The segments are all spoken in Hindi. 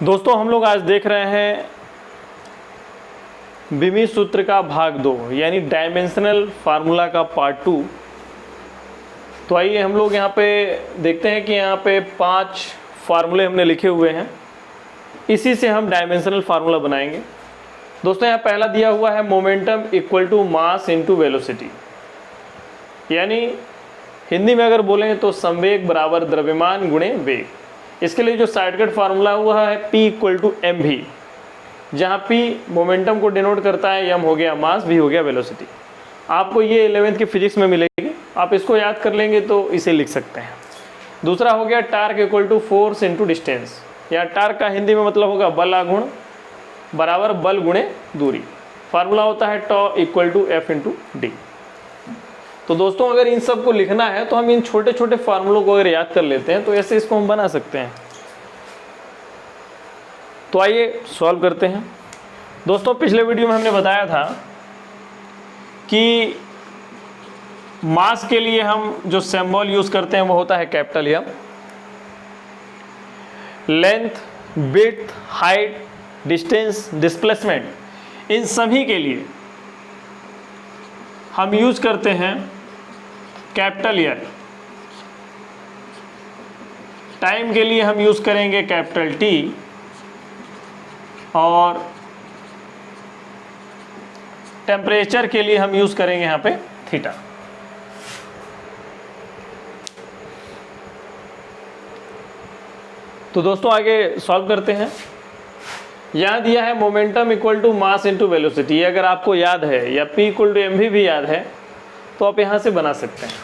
दोस्तों हम लोग आज देख रहे हैं विमी सूत्र का भाग 2 यानी डायमेंशनल फार्मूला का पार्ट 2। तो आइए हम लोग यहाँ पे देखते हैं कि यहाँ पे 5 फार्मूले हमने लिखे हुए हैं, इसी से हम डायमेंशनल फार्मूला बनाएंगे। दोस्तों यहाँ पहला दिया हुआ है momentum equal to mass into velocity, यानी हिंदी में अगर बोलें तो संवेग बराबर द्रव्यमान गुणे वेग। इसके लिए जो शॉर्टकट फार्मूला हुआ है P इक्वल टू एम भी, जहाँ P मोमेंटम को डिनोट करता है, m हो गया मास, v हो गया वेलोसिटी। आपको ये 11वीं की फिजिक्स में मिलेगी, आप इसको याद कर लेंगे तो इसे लिख सकते हैं। दूसरा हो गया torque equal to force into distance, या टार्क का हिंदी में मतलब होगा बल आघूर्ण बराबर बल गुणे दूरी। फार्मूला होता है tau equal to F into D. तो दोस्तों अगर इन सब को लिखना है तो हम इन छोटे छोटे फार्मूलों को अगर याद कर लेते हैं तो ऐसे इसको हम बना सकते हैं। तो आइए सॉल्व करते हैं। दोस्तों पिछले वीडियो में हमने बताया था कि मास के लिए हम जो सिंबल यूज करते हैं वो होता है capital M. Length, width, height, distance, displacement, इन सभी के लिए हम यूज करते हैं कैपिटल एल। टाइम के लिए हम यूज करेंगे कैपिटल टी, और टेम्परेचर के लिए हम यूज करेंगे यहाँ पे थीटा। तो दोस्तों आगे सॉल्व करते हैं। यहाँ दिया है momentum equal to mass into velocity, अगर आपको याद है, या P इक्वल टू एम भी याद है तो आप यहाँ से बना सकते हैं।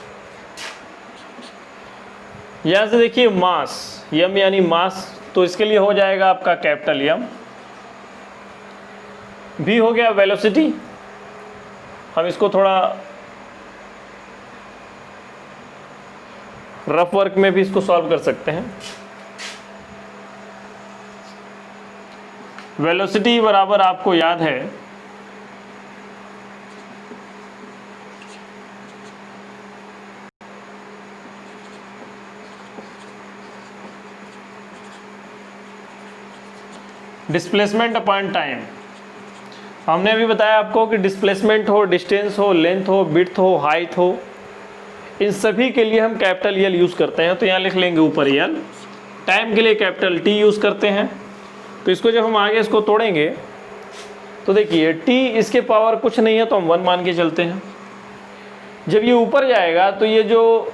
यहाँ से देखिए मास, m यानी मास, तो इसके लिए हो जाएगा आपका कैपिटल M। v हो गया वेलोसिटी, हम इसको थोड़ा रफ वर्क में भी इसको सॉल्व कर सकते हैं। वेलोसिटी बराबर आपको याद है डिस्प्लेसमेंट अपॉन टाइम। हमने अभी बताया आपको कि डिस्प्लेसमेंट हो, डिस्टेंस हो, लेंथ हो, विड्थ हो, हाइट हो, इन सभी के लिए हम कैपिटल एल यूज़ करते हैं। तो यहाँ लिख लेंगे ऊपर एल। टाइम के लिए कैपिटल टी यूज़ करते हैं। तो इसको जब हम आगे इसको तोड़ेंगे तो देखिए t इसके पावर कुछ नहीं है तो हम 1 मान के चलते हैं। जब ये ऊपर जाएगा तो ये जो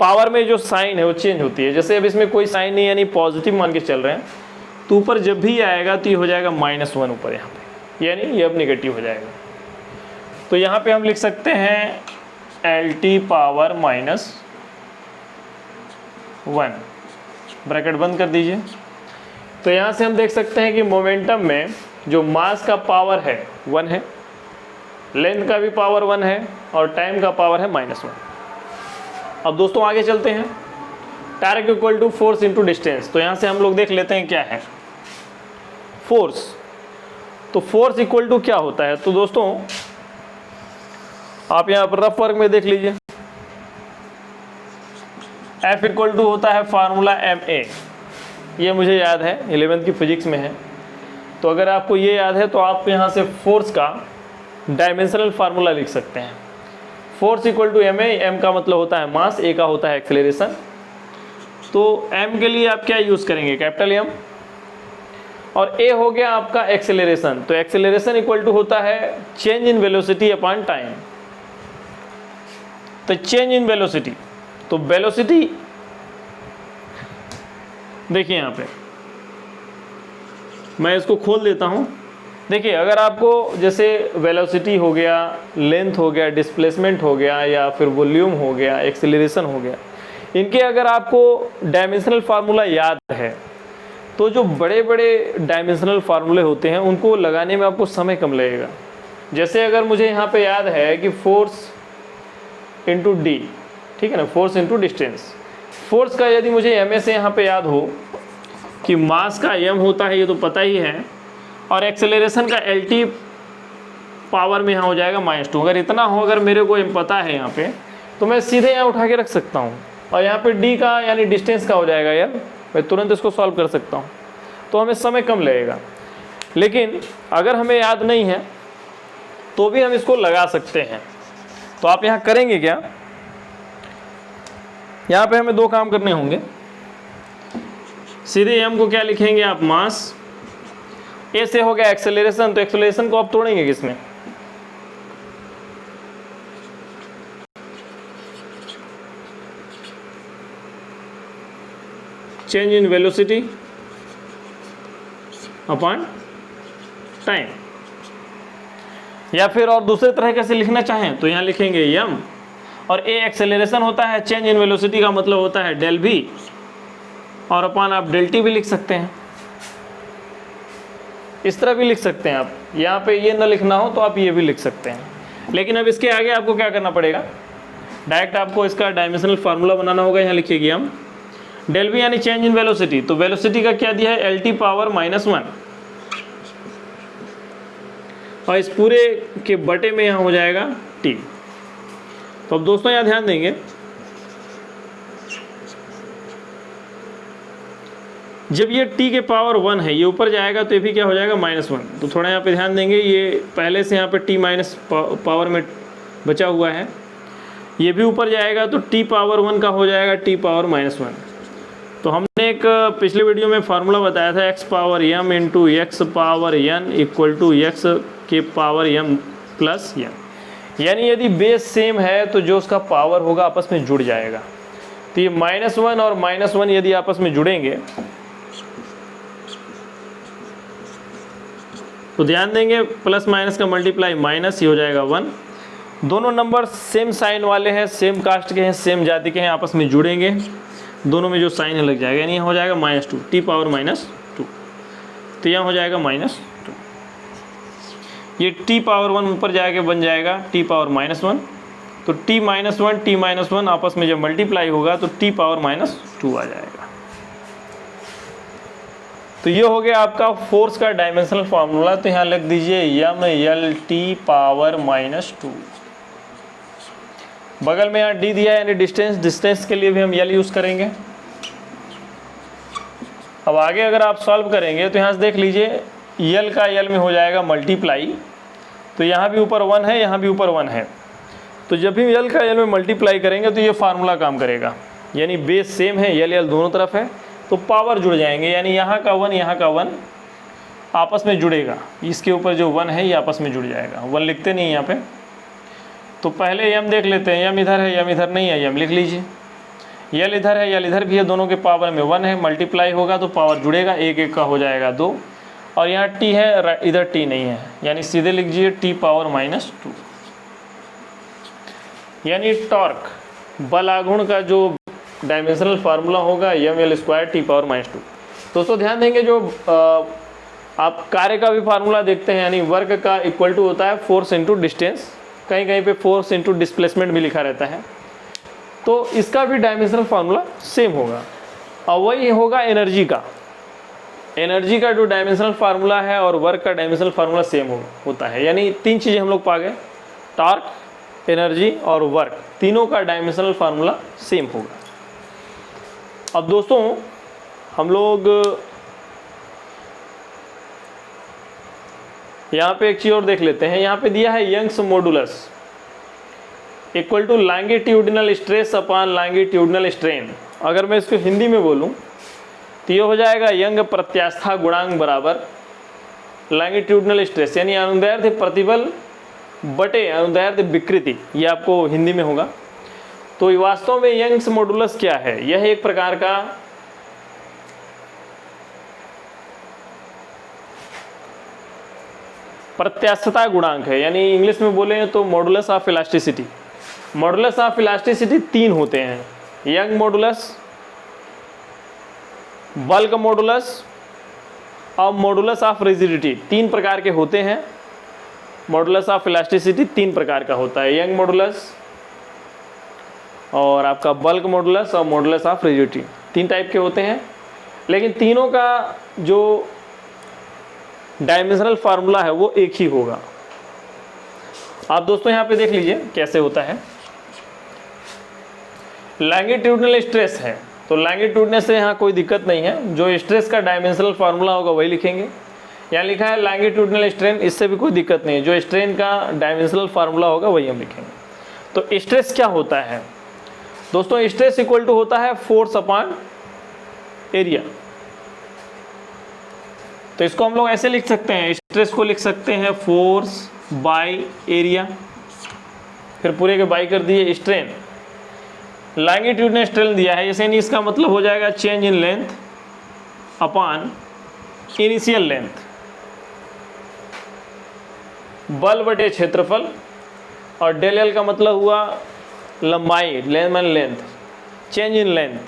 पावर में जो साइन है वो चेंज होती है। जैसे अब इसमें कोई साइन नहीं, यानी पॉजिटिव मान के चल रहे हैं, तो ऊपर जब भी आएगा तो ये हो जाएगा -1 ऊपर यहाँ पे, यानी ये अब नेगेटिव हो जाएगा। तो यहाँ पे हम लिख सकते हैं LT पावर -1, ब्रैकेट बंद कर दीजिए। तो यहाँ से हम देख सकते हैं कि मोमेंटम में जो मास का पावर है 1 है, लेंथ का भी पावर 1 है, और टाइम का पावर है -1। अब दोस्तों आगे चलते हैं। Torque equal to force into distance. तो यहाँ से हम लोग देख लेते हैं क्या है फोर्स। तो फोर्स इक्वल टू क्या होता है, तो दोस्तों आप यहाँ पर रफ वर्क में देख लीजिए। F इक्वल टू होता है फार्मूला ma, ये मुझे याद है 11वीं की फिजिक्स में है। तो अगर आपको ये याद है तो आप यहाँ से फोर्स का डायमेंशनल फार्मूला लिख सकते हैं। Force equal to ma, m का मतलब होता है मास, a का होता है एक्सेलरेशन। तो m के लिए आप क्या यूज़ करेंगे, कैपिटल M, और a हो गया आपका एक्सेलरेशन। तो एक्सेलरेशन इक्वल टू होता है change in velocity upon time. तो चेंज इन वेलोसिटी, तो वेलोसिटी देखिए यहाँ पे मैं इसको खोल देता हूँ। देखिए अगर आपको जैसे वेलोसिटी हो गया, लेंथ हो गया, डिस्प्लेसमेंट हो गया, या फिर वॉल्यूम हो गया, एक्सेलरेशन हो गया, इनके अगर आपको डायमेंशनल फार्मूला याद है तो जो बड़े बड़े डायमेंशनल फार्मूले होते हैं उनको लगाने में आपको समय कम लगेगा। जैसे अगर मुझे यहाँ पे याद है कि फोर्स इंटू डी, ठीक है ना, फोर्स इंटू डिस्टेंस। फोर्स का यदि मुझे ma से यहाँ पे याद हो कि मास का m होता है, ये तो पता ही है, और एक्सेलरेशन का LT पावर में यहाँ हो जाएगा -2। अगर इतना हो, अगर मेरे को m पता है यहाँ पे, तो मैं सीधे यहाँ उठा के रख सकता हूँ। और यहाँ पे d का यानी डिस्टेंस का हो जाएगा यार, मैं तुरंत इसको सॉल्व कर सकता हूँ। तो हमें समय कम लगेगा। लेकिन अगर हमें याद नहीं है तो भी हम इसको लगा सकते हैं। तो आप यहाँ करेंगे क्या, यहाँ पे हमें 2 काम करने होंगे। सीधे m को क्या लिखेंगे आप, मास। a से हो गया एक्सेलरेशन, तो एक्सेलरेशन को आप तोड़ेंगे किसमें, change in velocity upon time. या फिर और दूसरे तरह से लिखना चाहें तो यहाँ लिखेंगे m, और a एक्सेलरेशन होता है, चेंज इन वेलोसिटी का मतलब होता है डेल v, और अपॉन आप डेल t भी लिख सकते हैं। इस तरह भी लिख सकते हैं आप, यहाँ पे ये ना लिखना हो तो आप ये भी लिख सकते हैं। लेकिन अब इसके आगे आपको क्या करना पड़ेगा, डायरेक्ट आपको इसका डायमेंशनल फार्मूला बनाना होगा। यहाँ लिखिएगा हम डेल वी यानी चेंज इन वेलोसिटी, तो वेलोसिटी का क्या दिया है, एल टी पावर -1, और इस पूरे के बटे में यहाँ हो जाएगा t। तो अब दोस्तों यहाँ ध्यान देंगे, जब ये t के पावर 1 है, ये ऊपर जाएगा तो ये भी क्या हो जाएगा, -1। तो थोड़ा यहाँ पे ध्यान देंगे, ये पहले से यहाँ पे t माइनस पावर में बचा हुआ है, ये भी ऊपर जाएगा तो t पावर 1 का हो जाएगा t पावर -1। तो हमने एक पिछले वीडियो में फार्मूला बताया था, x power m into x power n equal to x के पावर m प्लस n। यानी यदि बेस सेम है तो जो उसका पावर होगा आपस में जुड़ जाएगा। तो ये -1 और -1 यदि आपस में जुड़ेंगे तो ध्यान देंगे प्लस माइनस का मल्टीप्लाई माइनस ही हो जाएगा 1। दोनों नंबर सेम साइन वाले हैं, सेम कास्ट के हैं, सेम जाति के हैं, आपस में जुड़ेंगे, दोनों में जो साइन है लग जाएगा, यानी हो जाएगा -2 t पावर -2। तो यहाँ हो जाएगा -2, ये t पावर 1 ऊपर जाएगा बन जाएगा t पावर -1। तो t -1 आपस में जब मल्टीप्लाई होगा तो t पावर -2 आ जाएगा। तो ये हो गया आपका फोर्स का डायमेंशनल फार्मूला। तो यहाँ लिख दीजिए m/L/T पावर -2। बगल में यहाँ d दिया है यानी डिस्टेंस के लिए भी हम L यूज़ करेंगे। अब आगे अगर आप सॉल्व करेंगे तो यहाँ से देख लीजिए L का L में हो जाएगा मल्टीप्लाई, तो यहाँ भी ऊपर 1 है, यहाँ भी ऊपर 1 है। तो जब भी L का L में मल्टीप्लाई करेंगे तो ये फार्मूला काम करेगा, यानी बेस सेम है, L दोनों तरफ है, तो पावर जुड़ जाएंगे, यानी यहाँ का 1 यहाँ का 1 आपस में जुड़ेगा। इसके ऊपर जो 1 है ये आपस में जुड़ जाएगा। 1 लिखते नहीं यहाँ पे, तो पहले m देख लेते हैं, m इधर है, m इधर नहीं है, m लिख लीजिए। L इधर है, L इधर भी है, दोनों के पावर में 1 है, मल्टीप्लाई होगा तो पावर जुड़ेगा, 1 का हो जाएगा 2, और यहाँ t है, इधर t नहीं है, यानी सीधे लिख दीजिए t पावर -2। यानी टॉर्क बल आघूर्ण का जो डायमेंशनल फार्मूला होगा mL² t पावर -2। दोस्तों ध्यान देंगे, जो आप कार्य का भी फार्मूला देखते हैं, यानी वर्क का इक्वल टू होता है फोर्स इंटू डिस्टेंस, कहीं कहीं पे फोर्स इंटू डिस्प्लेसमेंट भी लिखा रहता है, तो इसका भी डायमेंशनल फार्मूला सेम होगा। और वही होगा एनर्जी का, एनर्जी का जो डायमेंशनल फार्मूला है और वर्क का डायमेंशनल फार्मूला सेम होता है। यानी 3 चीज़ें हम लोग पा गए, टॉर्क, एनर्जी और वर्क, तीनों का डायमेंशनल फार्मूला सेम होगा। अब दोस्तों हम लोग यहाँ पे एक चीज़ और देख लेते हैं। यहाँ पे दिया है Young's modulus equal to longitudinal stress upon longitudinal strain. अगर मैं इसको हिंदी में बोलूँ तो ये हो जाएगा यंग प्रत्यास्था गुणांक बराबर लॉन्गिट्यूडिनल स्ट्रेस, यानी अनुदैर्ध्य प्रतिबल बटे अनुदैर्ध्य विकृति, ये आपको हिंदी में होगा। तो वास्तव में यंग्स मॉडुलस क्या है, यह एक प्रकार का प्रत्यास्थता गुणांक है, यानी इंग्लिश में बोले तो modulus of elasticity. Modulus of elasticity 3 होते हैं, यंग मॉडुलस, बल्क मॉडुलस और मॉडुलस ऑफ रिजिडिटी। 3 प्रकार के होते हैं। मॉडुलस ऑफ इलास्टिसिटी 3 प्रकार का होता है, यंग मॉडुलस और आपका बल्क मॉडुलस और मॉडुलस ऑफ रिजिडिटी। 3 टाइप के होते हैं, लेकिन तीनों का जो डायमेंशनल फार्मूला है वो एक ही होगा। आप दोस्तों यहाँ पे देख लीजिए कैसे होता है। लॉन्गिट्यूडिनल स्ट्रेस है, तो लैंगिट्यूडनल से यहाँ कोई दिक्कत नहीं है, जो स्ट्रेस का डायमेंशनल फार्मूला होगा वही लिखेंगे। यहाँ लिखा है लैंगिट्यूडनल स्ट्रेन, इससे भी कोई दिक्कत नहीं है, जो स्ट्रेन का डायमेंशनल फार्मूला होगा वही हम लिखेंगे। तो स्ट्रेस क्या होता है दोस्तों? स्ट्रेस इक्वल टू होता है फोर्स अपॉन एरिया। तो इसको हम लोग ऐसे लिख सकते हैं, स्ट्रेस को लिख सकते हैं फोर्स बाय एरिया, फिर पूरे के बाई कर दिए स्ट्रेन। लैंगिट्यूडनल स्ट्रेन दिया है, जैसे इसका मतलब हो जाएगा change in length upon initial length, बल बटे क्षेत्रफल, और डेल एल का मतलब हुआ लंबाई, लेंथ, चेंज इन लेंथ,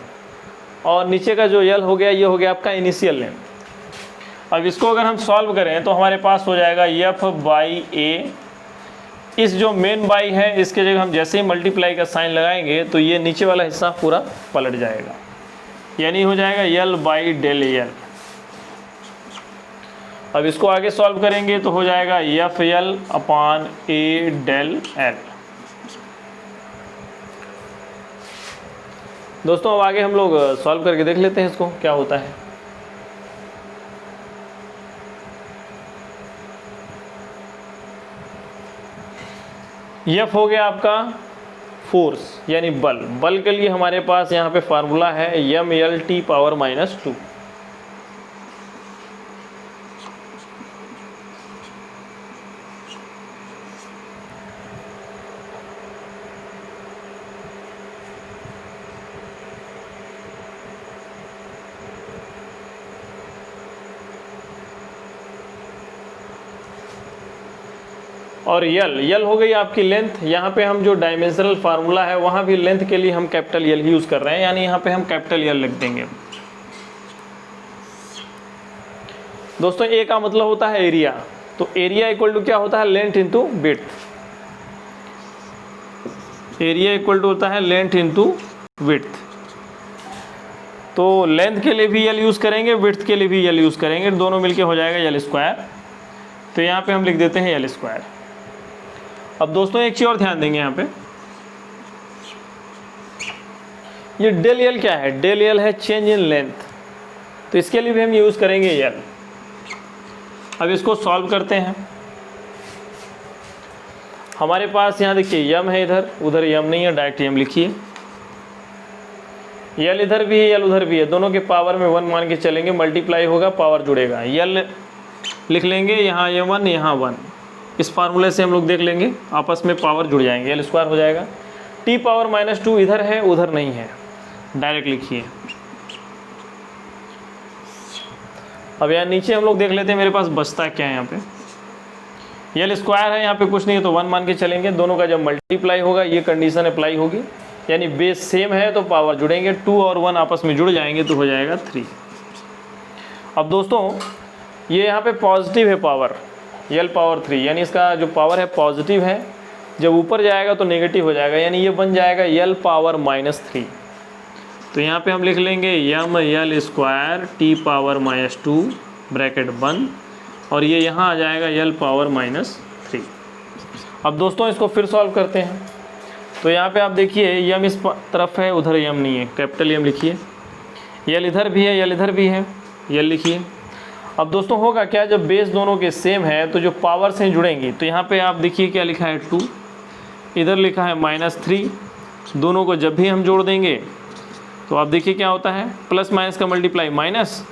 और नीचे का जो यल हो गया ये हो गया आपका इनिशियल लेंथ। अब इसको अगर हम सॉल्व करें तो हमारे पास हो जाएगा एफ बाई ए। इस जो मेन बाई है इसके जगह हम जैसे ही मल्टीप्लाई का साइन लगाएंगे तो ये नीचे वाला हिस्सा पूरा पलट जाएगा, यानी हो जाएगा यल बाई डेल एल। अब इसको आगे सॉल्व करेंगे तो हो जाएगा एफ एल अपॉन ए डेल एल। दोस्तों अब आगे हम लोग सॉल्व करके देख लेते हैं इसको क्या होता है। एफ हो गया आपका फोर्स यानी बल। बल के लिए हमारे पास यहाँ पे फार्मूला है एम एल टी पावर -2। और यल हो गई आपकी लेंथ। यहाँ पे हम जो डायमेंशनल फार्मूला है वहाँ भी लेंथ के लिए हम कैपिटल यल यूज़ कर रहे हैं, यानी यहाँ पे हम कैपिटल यल लिख देंगे। दोस्तों ए का मतलब होता है एरिया, तो एरिया इक्वल टू क्या होता है? Length into width. Area equal to होता है लेंथ इंटू विड्थ। तो लेंथ के लिए भी यल यूज़ करेंगे, विड्थ के लिए भी यल यूज़ करेंगे, दोनों मिलके हो जाएगा यल स्क्वायर। तो यहाँ पे हम लिख देते हैं यल स्क्वायर। अब दोस्तों एक चीज़ और ध्यान देंगे यहाँ पे, ये डेल यल क्या है? डेल यल है चेंज इन लेंथ, तो इसके लिए भी हम यूज़ करेंगे यल। अब इसको सॉल्व करते हैं। हमारे पास यहाँ देखिए यम है, इधर उधर यम नहीं है, डायरेक्ट यम लिखिए। यल इधर भी है यल उधर भी है, दोनों के पावर में 1 मान के चलेंगे, मल्टीप्लाई होगा पावर जुड़ेगा। यल लिख लेंगे, यहाँ ये 1 यहाँ 1, इस फार्मूले से हम लोग देख लेंगे आपस में पावर जुड़ जाएंगे, यल स्क्वायर हो जाएगा। टी पावर -2 इधर है उधर नहीं है, डायरेक्ट लिखिए। अब यहाँ नीचे हम लोग देख लेते हैं मेरे पास बचता क्या है। यहाँ पे यल स्क्वायर है, यहाँ पे कुछ नहीं है तो 1 मान के चलेंगे। दोनों का जब मल्टीप्लाई होगा ये कंडीशन अप्लाई होगी, यानी बेस सेम है तो पावर जुड़ेंगे, 2 और 1 आपस में जुड़ जाएंगे तो हो जाएगा 3। अब दोस्तों ये यहाँ पे पॉजिटिव है पावर, यल पावर 3, यानी इसका जो पावर है पॉजिटिव है, जब ऊपर जाएगा तो नेगेटिव हो जाएगा, यानी ये बन जाएगा यल पावर -3। तो यहाँ पे हम लिख लेंगे M L square T power -2 bracket बंद, और ये यहाँ आ जाएगा यल पावर -3। अब दोस्तों इसको फिर सॉल्व करते हैं। तो यहाँ पे आप देखिए यम इस तरफ है उधर यम नहीं है, कैपिटल यम लिखिए। यल इधर भी है यल इधर भी है, यल लिखिए। अब दोस्तों होगा क्या, जब बेस दोनों के सेम है तो जो पावर से जुड़ेंगी, तो यहाँ पे आप देखिए क्या लिखा है 2, इधर लिखा है -3। दोनों को जब भी हम जोड़ देंगे तो आप देखिए क्या होता है, प्लस माइनस का मल्टीप्लाई माइनस,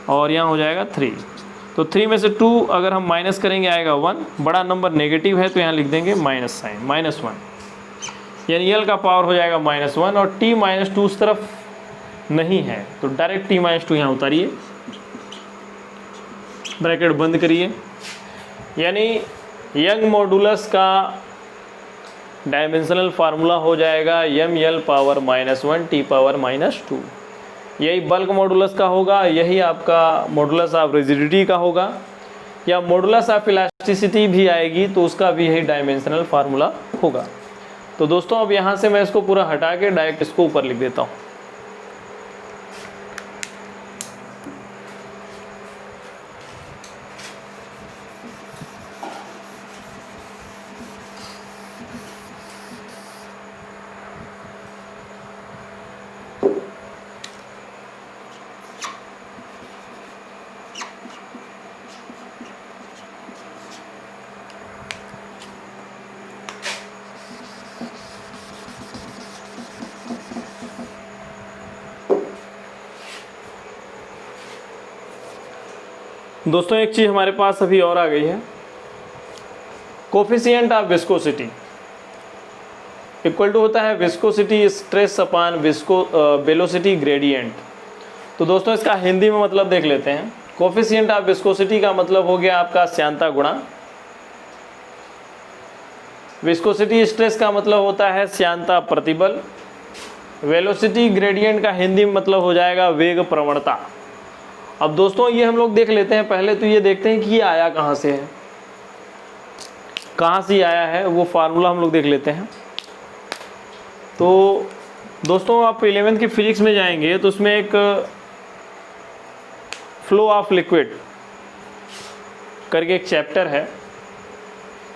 और यहाँ हो जाएगा 3। तो 3 में से 2 अगर हम माइनस करेंगे आएगा 1, बड़ा नंबर नेगेटिव है तो यहाँ लिख देंगे माइनस साइन -1, यानी यल का पावर हो जाएगा -1, और t -2 उस तरफ नहीं है तो डायरेक्ट t -2 यहाँ उतारिए, ब्रैकेट बंद करिए। यानी यंग मॉडुलस का डायमेंशनल फार्मूला हो जाएगा यम यल पावर -1 टी पावर -2। यही बल्क मॉडुलस का होगा, यही आपका मॉडुलस ऑफ रिजिडिटी का होगा, या मॉडुलस ऑफ इलास्टिसिटी भी आएगी तो उसका भी यही डायमेंशनल फार्मूला होगा। तो दोस्तों अब यहाँ से मैं इसको पूरा हटा के डायरेक्ट इसको ऊपर लिख देता हूँ। दोस्तों एक चीज़ हमारे पास अभी और आ गई है, coefficient of viscosity equal to होता है viscosity stress upon velocity gradient. तो दोस्तों इसका हिंदी में मतलब देख लेते हैं। कोफिशिएंट ऑफ विस्कोसिटी का मतलब हो गया आपका श्यानता गुणा, विस्कोसिटी स्ट्रेस का मतलब होता है श्यानता प्रतिबल, वेलोसिटी ग्रेडियंट का हिंदी में मतलब हो जाएगा वेग प्रवणता। अब दोस्तों ये हम लोग देख लेते हैं, पहले तो ये देखते हैं कि ये आया कहाँ से है, कहाँ से आया है, वो फार्मूला हम लोग देख लेते हैं। तो दोस्तों आप 11वीं की फिजिक्स में जाएंगे तो उसमें एक फ्लो ऑफ लिक्विड करके एक चैप्टर है,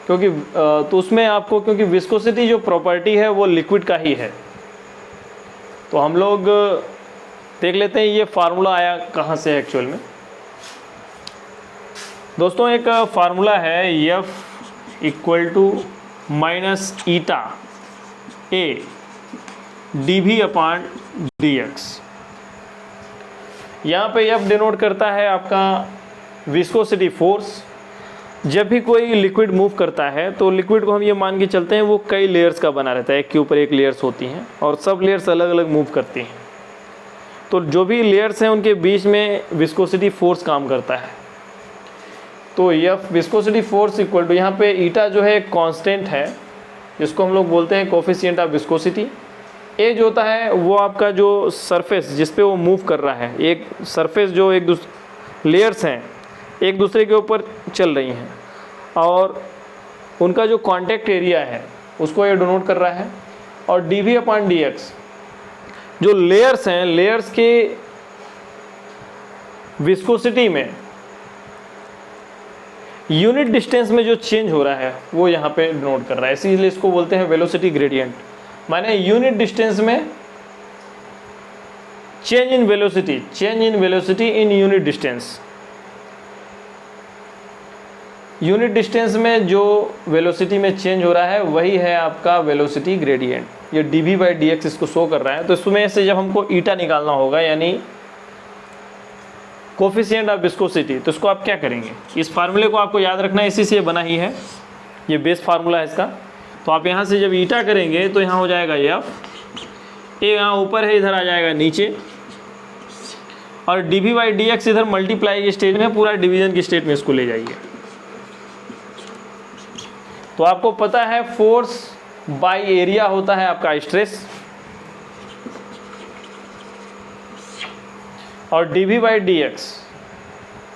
क्योंकि तो उसमें आपको, क्योंकि विस्कोसिटी जो प्रॉपर्टी है वो लिक्विड का ही है, तो हम लोग देख लेते हैं ये फार्मूला आया कहाँ से है एक्चुअल में। दोस्तों एक फार्मूला है F equal to minus eta A dV upon dx। यहाँ पे F डिनोट करता है आपका विस्कोसिटी फोर्स। जब भी कोई लिक्विड मूव करता है तो लिक्विड को हम ये मान के चलते हैं वो कई लेयर्स का बना रहता है, एक के ऊपर एक लेयर्स होती हैं और सब लेयर्स अलग अलग मूव करती हैं। तो जो भी लेयर्स हैं उनके बीच में विस्कोसिटी फोर्स काम करता है। तो F viscosity force equal to, यहाँ पे ईटा जो है एक कांस्टेंट है जिसको हम लोग बोलते हैं कोफिशिएंट ऑफ विस्कोसिटी। ए जो होता है वो आपका जो सरफेस जिस पे वो मूव कर रहा है, एक सरफेस जो एक दूसरे लेयर्स हैं एक दूसरे के ऊपर चल रही हैं और उनका जो कांटेक्ट एरिया है उसको ये डिनोट कर रहा है। और dV अपान dx जो लेयर्स हैं, लेयर्स के विस्कोसिटी में यूनिट डिस्टेंस में जो चेंज हो रहा है वो यहाँ पे डिनोट कर रहा है, इसीलिए इसको बोलते हैं वेलोसिटी ग्रेडियंट। माने यूनिट डिस्टेंस में change in velocity in unit distance. Unit distance में जो वेलोसिटी में चेंज हो रहा है वही है आपका वेलोसिटी ग्रेडियंट। ये dV बाई dx इसको शो कर रहा है। तो इसमें से जब हमको ईटा निकालना होगा यानी कोफिशिएंट ऑफ विस्कोसिटी, तो इसको आप क्या करेंगे, इस फार्मूले को आपको याद रखना है, इसी से ये बना ही है, ये बेस फार्मूला है इसका। तो आप यहाँ से जब ईटा करेंगे तो यहाँ हो जाएगा F, ए यहाँ ऊपर है इधर आ जाएगा नीचे, और dV बाई dx इधर मल्टीप्लाई की स्टेज में, पूरा डिवीजन की स्टेट में इसको ले जाइए। तो आपको पता है फोर्स बाय एरिया होता है आपका स्ट्रेस, और dV बाई dx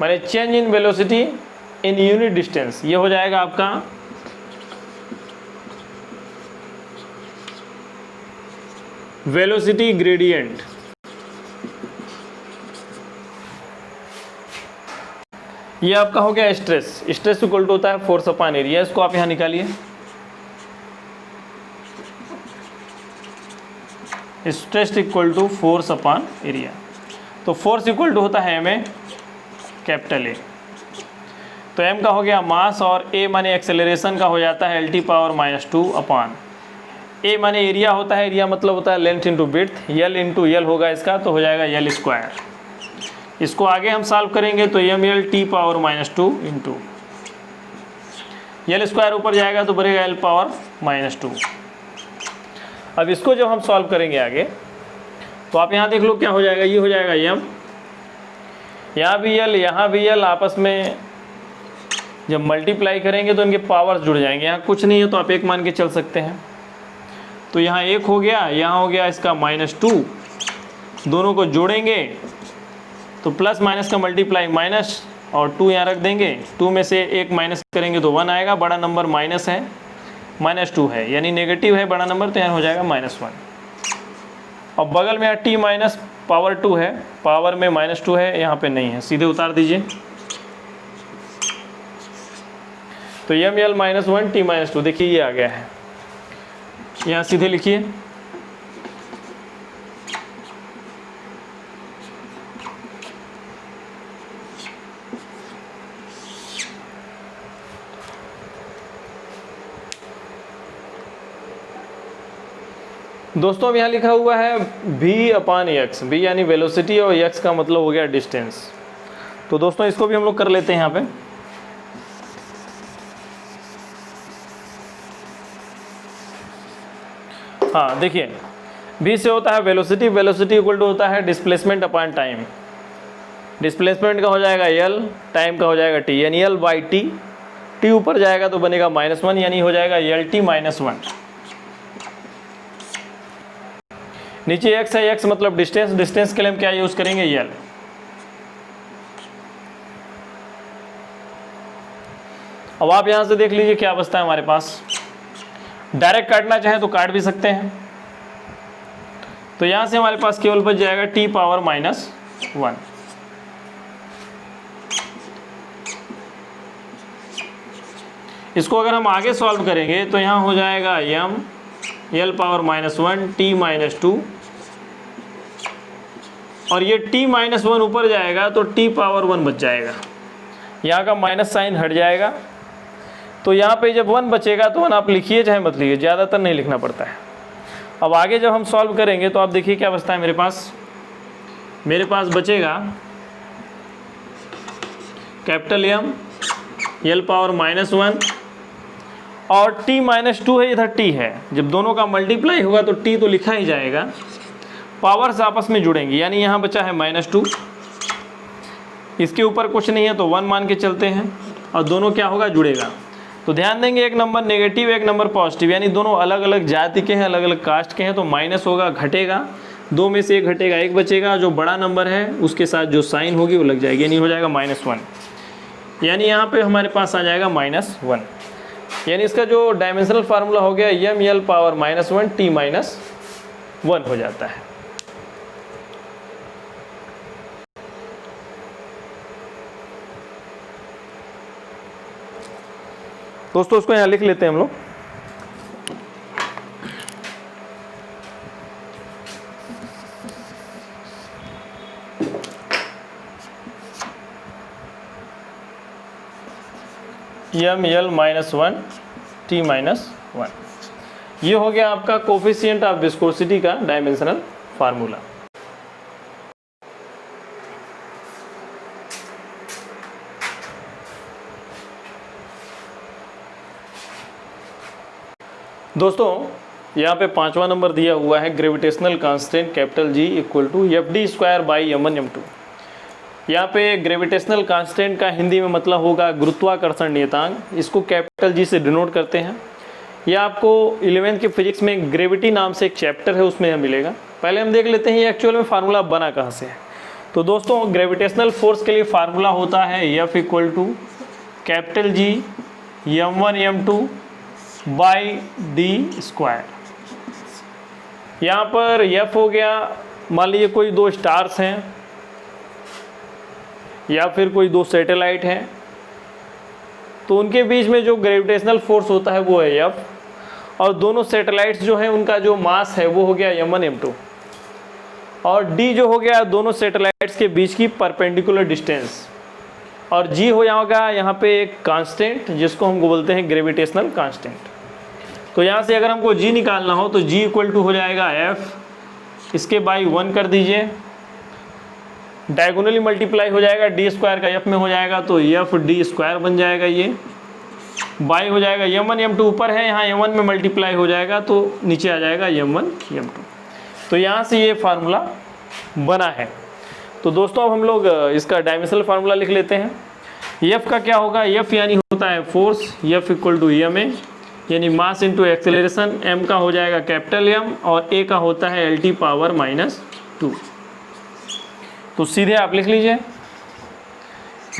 माने change in velocity in unit distance, ये हो जाएगा आपका वेलोसिटी ग्रेडियंट। ये आपका हो गया स्ट्रेस। स्ट्रेस इक्वल टू होता है फोर्स अपान एरिया, इसको आप यहां निकालिए। Stress equal to force upon area, तो फोर्स इक्वल टू होता है एम ए कैपिटल ए। तो एम का हो गया मास और ए माने एक्सेलरेशन का हो जाता है LT पावर -2 अपान ए माने एरिया होता है, एरिया मतलब होता है लेंथ इंटू विड्थ, यल इंटू यल होगा इसका, तो हो जाएगा यल स्क्वायर। इसको आगे हम सॉल्व करेंगे तो mL T power -2 into L square ऊपर जाएगा तो बढ़ेगा L पावर -2। अब इसको जब हम सॉल्व करेंगे आगे तो आप यहाँ देख लो क्या हो जाएगा, ये हो जाएगा m, यहाँ भी यल यहाँ भी यल, आपस में जब मल्टीप्लाई करेंगे तो इनके पावर्स जुड़ जाएंगे। यहाँ कुछ नहीं है तो आप एक मान के चल सकते हैं। तो यहाँ एक हो गया, यहाँ हो गया इसका -2, दोनों को जोड़ेंगे तो प्लस माइनस का मल्टीप्लाई माइनस, और 2 यहाँ रख देंगे, 2 में से एक माइनस करेंगे तो 1 आएगा, बड़ा नंबर माइनस है, -2 है यानी नेगेटिव है बड़ा नंबर, तो यहाँ हो जाएगा -1। और बगल में यहाँ T माइनस पावर 2 है, पावर में -2 है, यहाँ पे नहीं है, सीधे उतार दीजिए। तो mL -1 T -2, देखिए ये आ गया है, यहाँ सीधे लिखिए। दोस्तों अब यहाँ लिखा हुआ है v/x, v यानी वेलोसिटी और x का मतलब हो गया डिस्टेंस। तो दोस्तों इसको भी हम लोग कर लेते हैं यहाँ पे। हाँ देखिए, v से होता है वेलोसिटी, वेलोसिटी इक्वल टू होता है डिस्प्लेसमेंट अपॉन टाइम। डिस्प्लेसमेंट का हो जाएगा l, टाइम का हो जाएगा t, यानी l बाई टी। t ऊपर जाएगा तो बनेगा -1, यानी हो जाएगा lt -1। नीचे x है, x मतलब डिस्टेंस, डिस्टेंस के लिए हम क्या यूज करेंगे, l। अब आप यहां से देख लीजिए क्या बचता है हमारे पास। डायरेक्ट काटना चाहे तो काट भी सकते हैं, तो यहां से हमारे पास केवल बच जाएगा t पावर -1। इसको अगर हम आगे सॉल्व करेंगे तो यहां हो जाएगा m l पावर -1 t -2, और ये t -1 ऊपर जाएगा तो t पावर 1 बच जाएगा। यहाँ का माइनस साइन हट जाएगा, तो यहाँ पे जब 1 बचेगा तो 1 आप लिखिए चाहे मत लिखिए, ज़्यादातर नहीं लिखना पड़ता है। अब आगे जब हम सॉल्व करेंगे तो आप देखिए क्या बचता है मेरे पास बचेगा कैपिटल M l पावर -1 और t -2 है, इधर t है। जब दोनों का मल्टीप्लाई होगा तो t तो लिखा ही जाएगा, पावर्स आपस में जुड़ेंगी, यानी यहाँ बचा है -2, इसके ऊपर कुछ नहीं है तो 1 मान के चलते हैं, और दोनों क्या होगा, जुड़ेगा। तो ध्यान देंगे एक नंबर नेगेटिव एक नंबर पॉजिटिव, यानी दोनों अलग अलग जाति के हैं, अलग अलग कास्ट के हैं, तो माइनस होगा, घटेगा, 2 में से 1 घटेगा, 1 बचेगा। जो बड़ा नंबर है उसके साथ जो साइन होगी वो लग जाएगी, यानी हो जाएगा -1, यानी यहाँ पे हमारे पास आ जाएगा -1। यानी इसका जो डायमेंशनल फार्मूला हो गया m l पावर -1 t -1 हो जाता है। दोस्तों उसको यहाँ लिख लेते हैं हम लोग। m l -1 t -1, ये हो गया आपका कोफिशिएंट ऑफ विस्कोसिटी का डायमेंशनल फार्मूला। दोस्तों यहाँ पे 5वां नंबर दिया हुआ है gravitational constant capital G equal to FD² by m1 m2। यहाँ पे ग्रेविटेशनल कांस्टेंट का हिंदी में मतलब होगा गुरुत्वाकर्षण नियतांक, इसको कैपिटल G से डिनोट करते हैं। यह आपको 11वीं की फिजिक्स में ग्रेविटी नाम से एक चैप्टर है उसमें यह मिलेगा। पहले हम देख लेते हैं ये एक्चुअल में फार्मूला बना कहाँ से है। तो दोस्तों ग्रेविटेशनल फोर्स के लिए फार्मूला होता है F equal to capital G m1 m2 by d²। यहाँ पर F हो गया, मान लीजिए कोई 2 स्टार्स हैं या फिर कोई 2 सैटेलाइट हैं, तो उनके बीच में जो ग्रेविटेशनल फोर्स होता है वो है F, और दोनों सैटेलाइट्स जो हैं उनका जो मास है वो हो गया m1 m2, और d जो हो गया दोनों सैटेलाइट्स के बीच की परपेंडिकुलर डिस्टेंस, और g हो जाएगा यहाँ पे एक कांस्टेंट जिसको हम बोलते हैं ग्रेविटेशनल कांस्टेंट। तो यहाँ से अगर हमको g निकालना हो तो g इक्वल टू हो जाएगा f, इसके बाई 1 कर दीजिए, डायगोनली मल्टीप्लाई हो जाएगा, d² का f में हो जाएगा तो f d² बन जाएगा, ये बाई हो जाएगा m1 m2 ऊपर है, यहाँ m1 में मल्टीप्लाई हो जाएगा तो नीचे आ जाएगा m1 m2। तो यहाँ से ये फार्मूला बना है। तो दोस्तों अब हम लोग इसका डायमेंशनल फार्मूला लिख लेते हैं। F का क्या होगा, F यानी होता है force, F equal to ma यानी मास इंटू एक्सेलरेशन, m का हो जाएगा कैपिटल M और a का होता है LT पावर -2। तो सीधे आप लिख लीजिए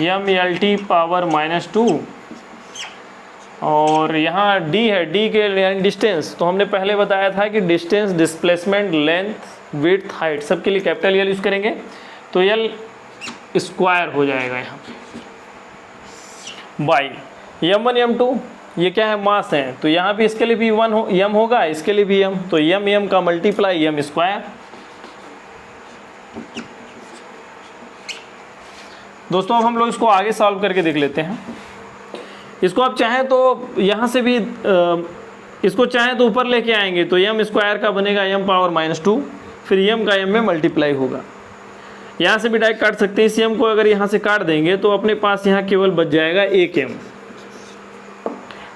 m LT पावर -2, और यहाँ d है, d के यानी डिस्टेंस, तो हमने पहले बताया था कि distance, displacement, length, width, height सबके लिए कैपिटल L यूज़ करेंगे, तो L² हो जाएगा यहाँ बाई m1 m2, ये क्या है, मास है, तो यहाँ भी इसके लिए भी m होगा, इसके लिए भी m, तो m का मल्टीप्लाई m²। दोस्तों अब हम लोग इसको आगे सॉल्व करके देख लेते हैं। इसको आप चाहें तो यहाँ से भी इसको चाहें तो ऊपर लेके आएंगे तो m² का बनेगा m पावर -2, फिर m का m में मल्टीप्लाई होगा। यहाँ से भी डायरेक्ट काट सकते हैं। इस m को अगर यहाँ से काट देंगे तो अपने पास यहाँ केवल बच जाएगा 1m।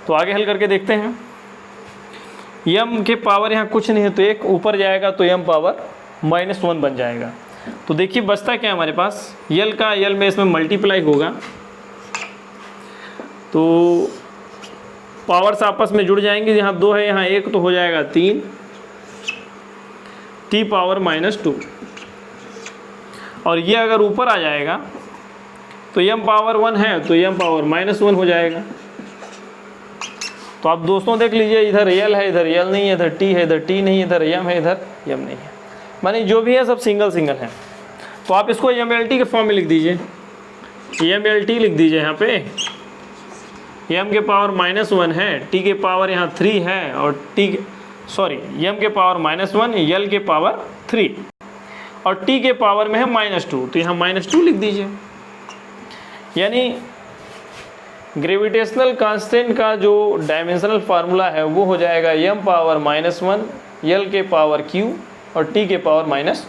तो आगे हल करके देखते हैं। m के पावर यहाँ कुछ नहीं है तो 1 ऊपर जाएगा तो m पावर -1 बन जाएगा। तो देखिए बचता क्या है हमारे पास, यल का यल में इसमें मल्टीप्लाई होगा तो पावर्स आपस में जुड़ जाएंगे। यहाँ 2 है यहाँ 1 तो हो जाएगा 3 t पावर -2। और ये अगर ऊपर आ जाएगा तो m पावर 1 है तो m पावर -1 हो जाएगा। तो आप दोस्तों देख लीजिए, इधर यल है इधर यल नहीं है, इधर t है इधर t नहीं है, इधर m है इधर m नहीं है, माने जो भी है सब सिंगल सिंगल है। तो आप इसको MLT के फॉर्म में लिख दीजिए, MLT लिख दीजिए यहाँ पे। m के पावर -1 है, t के पावर यहाँ 3 है और m के पावर -1 यल के पावर 3 और t के पावर में है -2 तो यहाँ -2 लिख दीजिए। यानी ग्रेविटेशनल कांस्टेंट का जो डायमेंशनल फार्मूला है वो हो जाएगा m पावर -1 यल के पावर q और t के पावर -2।